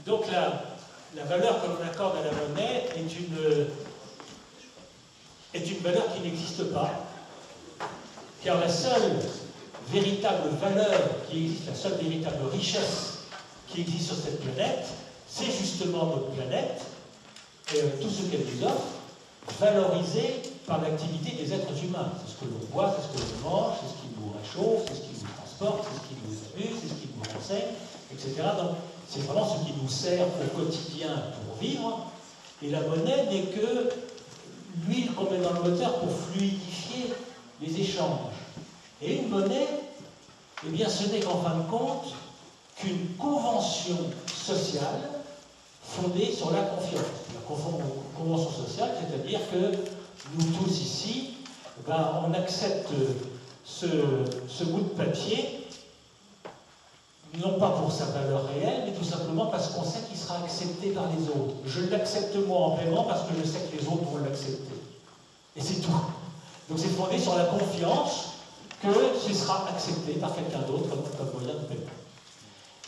Donc la valeur que l'on accorde à la monnaie est une valeur qui n'existe pas, car la seule véritable valeur qui existe, la seule véritable richesse qui existe sur cette planète, c'est justement notre planète, tout ce qu'elle nous offre, valorisé par l'activité des êtres humains. C'est ce que l'on boit, c'est ce que l'on mange, c'est ce qui nous réchauffe, c'est ce qui nous transporte, c'est ce qui nous amuse, c'est ce qui nous renseigne, etc. Donc c'est vraiment ce qui nous sert au quotidien pour vivre. Et la monnaie n'est que l'huile qu'on met dans le moteur pour fluidifier les échanges. Et une monnaie, eh bien, ce n'est qu'en fin de compte qu'une convention sociale fondée sur la confiance. La convention sociale, c'est-à-dire que nous tous ici, ben, on accepte ce bout de papier, non pas pour sa valeur réelle, mais tout simplement parce qu'on sait qu'il sera accepté par les autres. Je l'accepte moi en paiement parce que je sais que les autres vont l'accepter. Et c'est tout. Donc c'est fondé sur la confiance que ce sera accepté par quelqu'un d'autre comme moyen de paiement.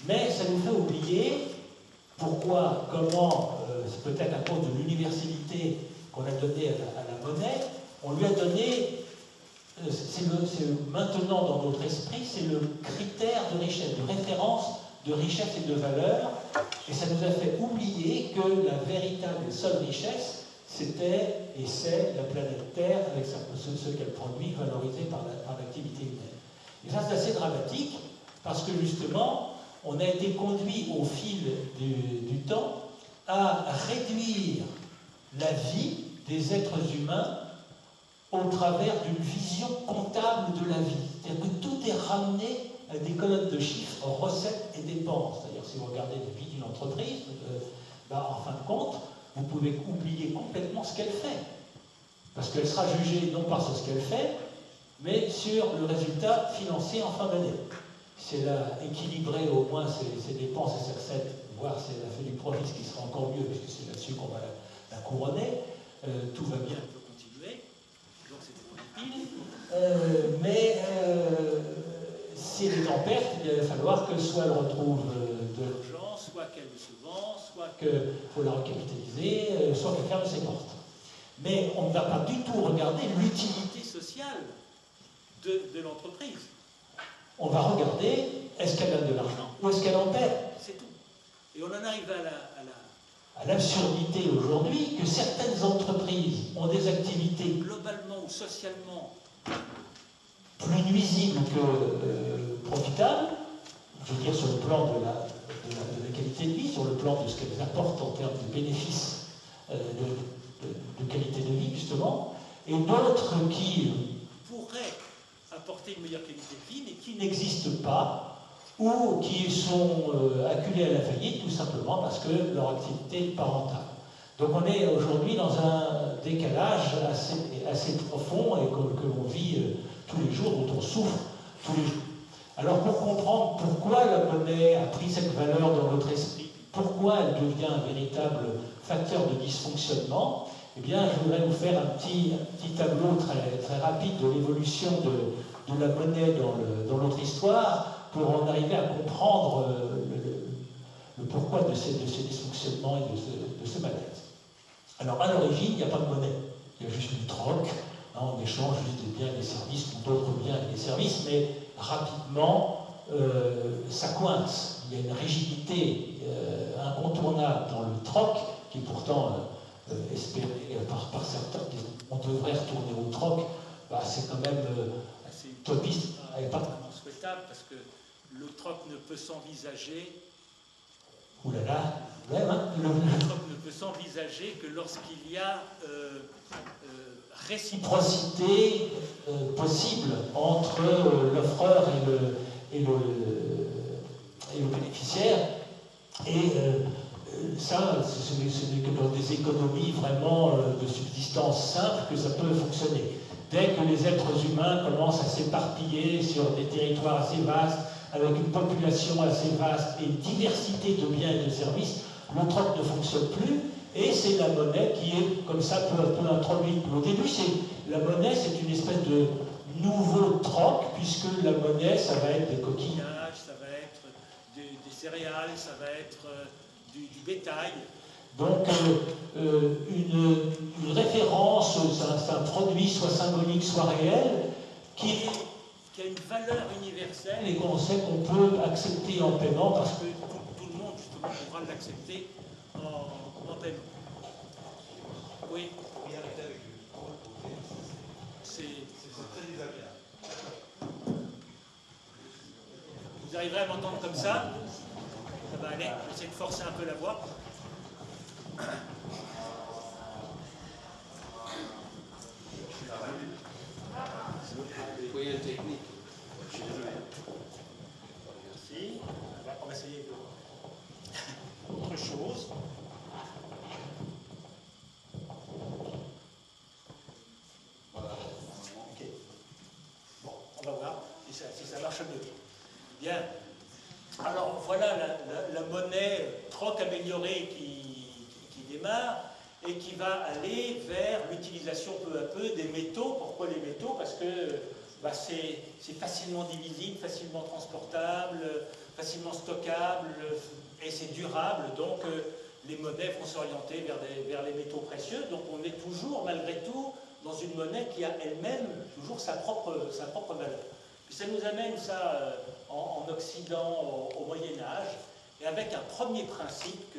Mais ça nous fait oublier pourquoi, comment, c'est peut-être à cause de l'universalité qu'on a donnée à la monnaie, on lui a donné, c'est maintenant dans notre esprit, c'est le critère de richesse, de référence de richesse et de valeur, et ça nous a fait oublier que la véritable et seule richesse, c'était et c'est la planète Terre avec ce qu'elle produit, valorisé par l'activité humaine. Et ça, c'est assez dramatique, parce que justement, on a été conduit au fil du temps à réduire la vie des êtres humains au travers d'une vision comptable de la vie. C'est-à-dire que tout est ramené à des colonnes de chiffres, recettes et dépenses. C'est-à-dire si vous regardez la vie d'une entreprise, en fin de compte, vous pouvez oublier complètement ce qu'elle fait. Parce qu'elle sera jugée non pas sur ce qu'elle fait, mais sur le résultat financier en fin d'année. Si elle a équilibré au moins ses dépenses et ses recettes, voire si elle a fait du profit, ce qui sera encore mieux, puisque c'est là-dessus qu'on va la couronner, tout va bien, on peut continuer, donc c'était positif. Mais si elle est en perte, il va falloir que soit elle retrouve de l'argent, soit qu'elle se vend, soit qu'il faut la recapitaliser, soit qu'elle ferme ses portes. Mais on ne va pas du tout regarder l'utilité sociale de l'entreprise. On va regarder, est-ce qu'elle a de l'argent ou est-ce qu'elle en perd? C'est tout. Et on en arrive à l'absurdité aujourd'hui que certaines entreprises ont des activités globalement ou socialement plus nuisibles que profitables, je veux dire sur le plan de la qualité de vie, sur le plan de ce qu'elles apportent en termes de bénéfices de qualité de vie, justement, et d'autres qui pourraient apporter une meilleure qualité de vie, mais qui n'existent pas, ou qui sont acculés à la faillite, tout simplement parce que leur activité n'est pas rentable. Donc on est aujourd'hui dans un décalage assez profond et que l'on vit tous les jours, dont on souffre tous les jours. Alors pour comprendre pourquoi la monnaie a pris cette valeur dans notre esprit, pourquoi elle devient un véritable facteur de dysfonctionnement, eh bien je voudrais vous faire un petit tableau très rapide de l'évolution de la monnaie dans notre histoire pour en arriver à comprendre le pourquoi de ces dysfonctionnements et de ce malaise. Alors à l'origine, il n'y a pas de monnaie, il y a juste une troc, on échange juste des biens et des services ou d'autres biens et des services, mais rapidement ça coince. Il y a une rigidité incontournable dans le troc qui est pourtant espéré par certains qu'on devrait retourner au troc. C'est quand même assez utopiste et pas vraiment souhaitable parce que le troc ne peut s'envisager. Ouh là là, même, hein, le troc ne peut s'envisager que lorsqu'il y a réciprocité possible entre l'offreur et le bénéficiaire. Et ça, ce n'est que dans des économies vraiment de subsistance simple que ça peut fonctionner. Dès que les êtres humains commencent à s'éparpiller sur des territoires assez vastes, avec une population assez vaste et une diversité de biens et de services, le troc ne fonctionne plus, et c'est la monnaie qui est comme ça peu à peu introduite. Au début, la monnaie, c'est une espèce de nouveau troc, puisque la monnaie, ça va être des coquillages, ça va être des céréales, ça va être du bétail. Donc une référence, c'est un produit soit symbolique, soit réel, qui a une valeur universelle et qu'on sait qu'on peut accepter en paiement parce que tout le monde justement pourra l'accepter en paiement. Oui. C'est très désagréable. Vous arriverez à m'entendre comme ça? Ça va aller. Je vais essayer de forcer un peu la voix. Oui, technique. Je suis désolé. Merci. On va essayer autre chose. Ok. Bon, on va voir si ça marche mieux. Bien. Alors voilà la monnaie troc améliorée qui démarre et qui va aller vers l'utilisation peu à peu des métaux. Pourquoi les métaux? Parce que c'est facilement divisible, facilement transportable, facilement stockable et c'est durable. Donc les monnaies vont s'orienter vers les métaux précieux. Donc on est toujours, malgré tout, dans une monnaie qui a elle-même toujours sa propre valeur. Puis ça nous amène ça en Occident au Moyen-Âge, et avec un premier principe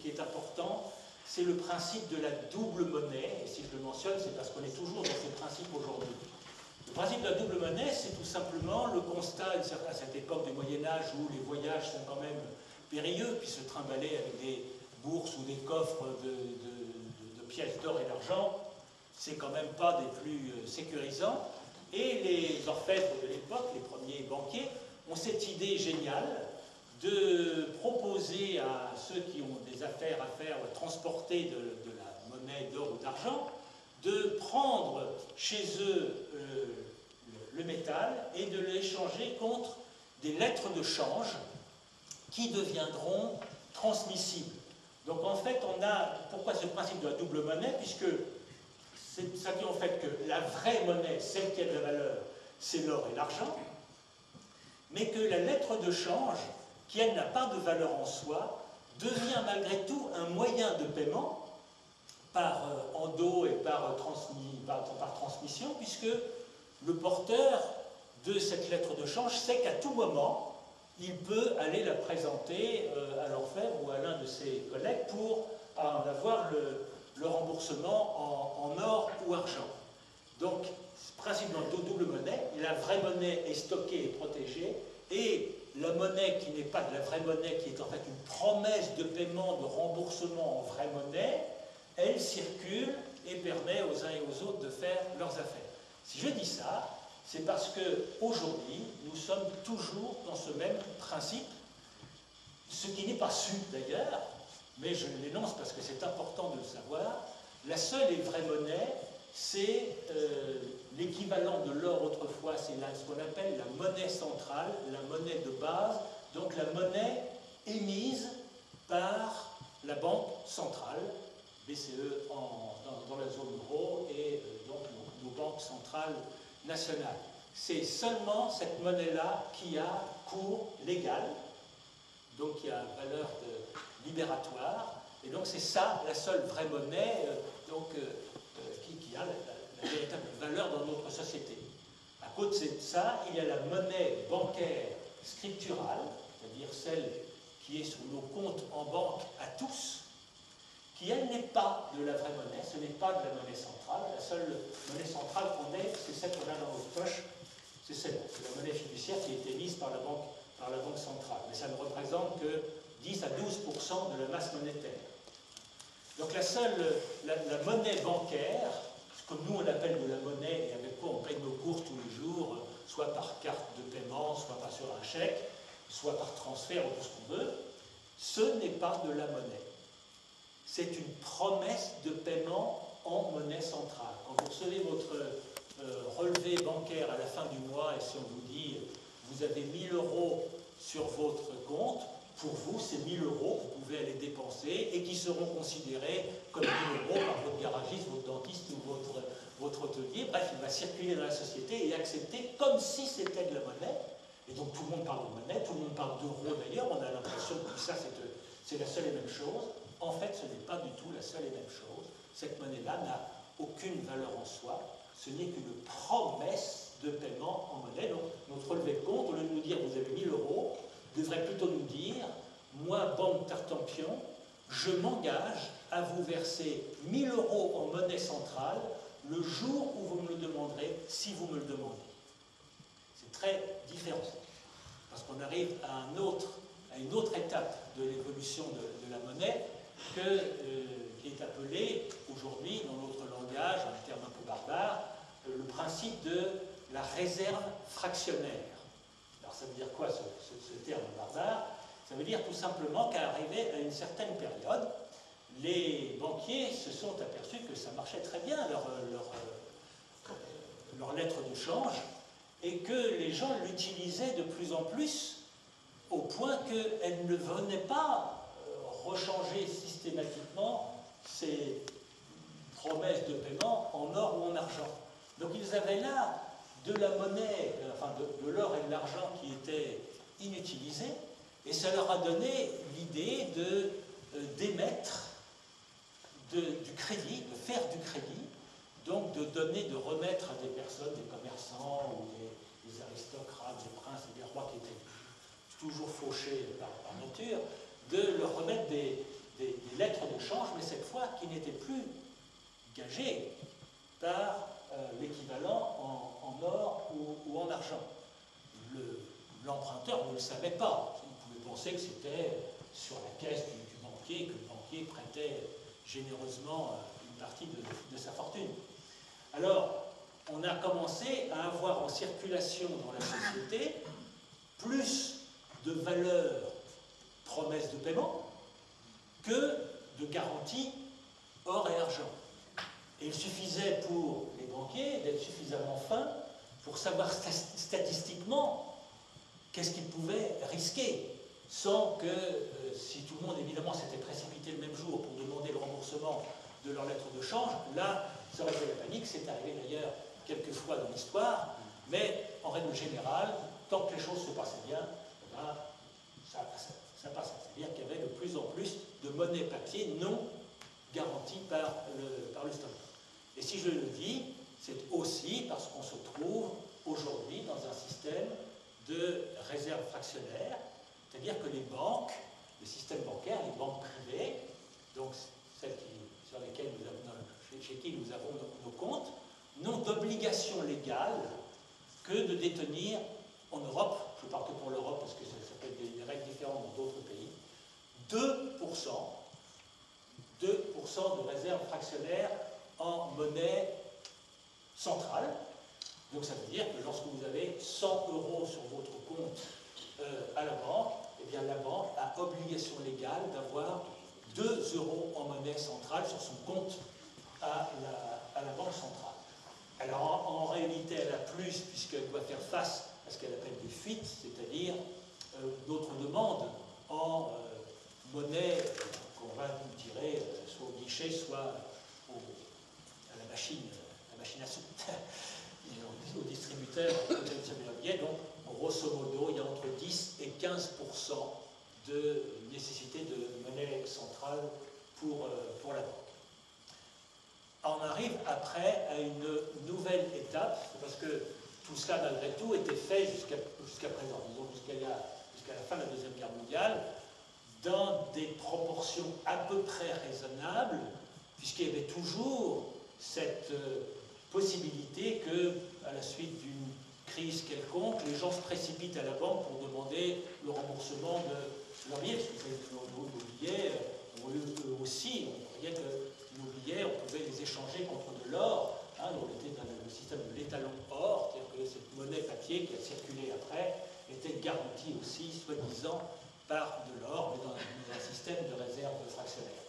qui est important, c'est le principe de la double monnaie. Et si je le mentionne, c'est parce qu'on est toujours dans ces principes aujourd'hui. Le principe de la double monnaie, c'est tout simplement le constat à cette époque du Moyen-Âge où les voyages sont quand même périlleux, puis se trimballer avec des bourses ou des coffres de pièces d'or et d'argent, c'est quand même pas des plus sécurisants. Et les orfèvres de l'époque, les premiers banquiers, ont cette idée géniale de proposer à ceux qui ont des affaires à faire, transporter de la monnaie d'or ou d'argent, de prendre chez eux le métal et de l'échanger contre des lettres de change qui deviendront transmissibles. Donc en fait, pourquoi ce principe de la double monnaie? Puisque ça dit en fait que la vraie monnaie, celle qui a de la valeur, c'est l'or et l'argent, mais que la lettre de change, qui elle n'a pas de valeur en soi, devient malgré tout un moyen de paiement par endo et par transmission, puisque le porteur de cette lettre de change sait qu'à tout moment, il peut aller la présenter à l'orfèvre ou à l'un de ses collègues pour en avoir le remboursement en or ou argent. Donc, principalement double monnaie, la vraie monnaie est stockée et protégée, et la monnaie qui n'est pas de la vraie monnaie, qui est en fait une promesse de paiement, de remboursement en vraie monnaie, elle circule et permet aux uns et aux autres de faire leurs affaires. Si je dis ça, c'est parce qu'aujourd'hui, nous sommes toujours dans ce même principe, ce qui n'est pas su d'ailleurs, mais je l'énonce parce que c'est important de le savoir. La seule et vraie monnaie, c'est l'équivalent de l'or autrefois, c'est ce qu'on appelle la monnaie centrale, la monnaie de base, donc la monnaie émise par la banque centrale, BCE dans la zone euro et donc nos banques centrales nationales. C'est seulement cette monnaie-là qui a cours légal, donc qui a valeur libératoire, et donc c'est ça la seule vraie monnaie qui a la véritable valeur dans notre société. À côté de ça, il y a la monnaie bancaire scripturale, c'est-à-dire celle qui est sur nos comptes en banque à tous, qui elle n'est pas de la vraie monnaie, ce n'est pas de la monnaie centrale. La seule monnaie centrale qu'on ait, c'est celle qu'on a dans notre poche, c'est celle-là, c'est la monnaie fiduciaire qui est émise par la banque centrale. Mais ça ne représente que 10 à 12% de la masse monétaire. Donc la monnaie bancaire, ce que nous on appelle de la monnaie et avec quoi on paye nos courses tous les jours, soit par carte de paiement, soit par sur un chèque, soit par transfert ou tout ce qu'on veut, ce n'est pas de la monnaie. C'est une promesse de paiement en monnaie centrale. Quand vous recevez votre relevé bancaire à la fin du mois et si on vous dit vous avez 1000 € sur votre compte, pour vous, ces 1000 € vous pouvez aller dépenser et qui seront considérés comme 1000 € par votre garagiste, votre dentiste ou votre hôtelier. Bref, il va circuler dans la société et accepter comme si c'était de la monnaie. Et donc tout le monde parle de monnaie, tout le monde parle d'euros d'ailleurs. On a l'impression que ça, c'est la seule et même chose. En fait, ce n'est pas du tout la seule et même chose. Cette monnaie-là n'a aucune valeur en soi. Ce n'est qu'une promesse de paiement en monnaie. Donc, notre relevé de compte, au lieu de nous dire vous avez 1000 euros, devrait plutôt nous dire moi, Banque Tartampion, je m'engage à vous verser 1000 euros en monnaie centrale le jour où vous me le demanderez, si vous me le demandez. C'est très différent. Parce qu'on arrive à une autre étape de l'évolution de la monnaie qui est appelée aujourd'hui, dans notre langage, un terme un peu barbare, le principe de la réserve fractionnaire. Alors ça veut dire quoi ce terme barbare? Ça veut dire tout simplement qu'arrivé à une certaine période, les banquiers se sont aperçus que ça marchait très bien, leur lettre de change, et que les gens l'utilisaient de plus en plus, au point qu'elle ne venait pas rechanger systématiquement ces promesses de paiement en or ou en argent. Donc ils avaient là de la monnaie, enfin de l'or et de l'argent qui étaient inutilisés, et ça leur a donné l'idée d'émettre du crédit, de faire du crédit, donc de donner, de remettre à des personnes, des commerçants ou des aristocrates, des princes et des rois qui étaient toujours fauchés par nature, de leur remettre des lettres de change, mais cette fois qui n'étaient plus gagées par l'équivalent en or ou en argent. L'emprunteur ne le savait pas. Il pouvait penser que c'était sur la caisse du banquier, que le banquier prêtait généreusement une partie de sa fortune. Alors, on a commencé à avoir en circulation dans la société plus de valeurs promesses de paiement que de garanties or et argent. Et il suffisait pour les banquiers d'être suffisamment fins pour savoir statistiquement qu'est-ce qu'ils pouvaient risquer, sans que, si tout le monde évidemment s'était précipité le même jour pour demander le remboursement de leur lettre de change, là, ça aurait fait la panique. C'est arrivé d'ailleurs quelques fois dans l'histoire, mais en règle générale, tant que les choses se passaient bien, ben, ça passait. C'est-à-dire qu'il y avait de plus en plus de monnaie papier non garantie par le stock. Et si je le dis, c'est aussi parce qu'on se trouve aujourd'hui dans un système de réserve fractionnaire, c'est-à-dire que les banques, le système bancaire, les banques privées, donc celles sur lesquelles chez qui nous avons nos comptes, n'ont d'obligation légale que de détenir en Europe, je parle que pour l'Europe parce que ça peut être des règles différentes dans d'autres pays, 2% de réserve fractionnaire en monnaie centrale. Donc ça veut dire que lorsque vous avez 100 euros sur votre compte à la banque, eh bien la banque a obligation légale d'avoir 2 euros en monnaie centrale sur son compte à la banque centrale. Alors en réalité elle a plus puisqu'elle doit faire face à ce qu'elle appelle des fuites, c'est-à-dire d'autres demandes en monnaie qu'on va nous tirer soit au guichet, soit à la machine à sous. Au distributeur, donc grosso modo, il y a entre 10 et 15% de nécessité de monnaie centrale pour la banque. On arrive après à une nouvelle étape, parce que tout cela, malgré tout, était fait jusqu'à présent, disons jusqu'à la fin de la Deuxième Guerre mondiale, dans des proportions à peu près raisonnables, puisqu'il y avait toujours cette possibilité que, à la suite d'une crise quelconque, les gens se précipitent à la banque pour demander le remboursement de leurs billets, parce que nos billets, eux aussi, on croyait que nos billets, on pouvait les échanger contre de l'or, hein, on était dans le système de l'étalon or, c'est-à-dire que cette monnaie papier qui a circulé après était garantie aussi, soi-disant, par de l'or, mais dans un système de réserve fractionnaire.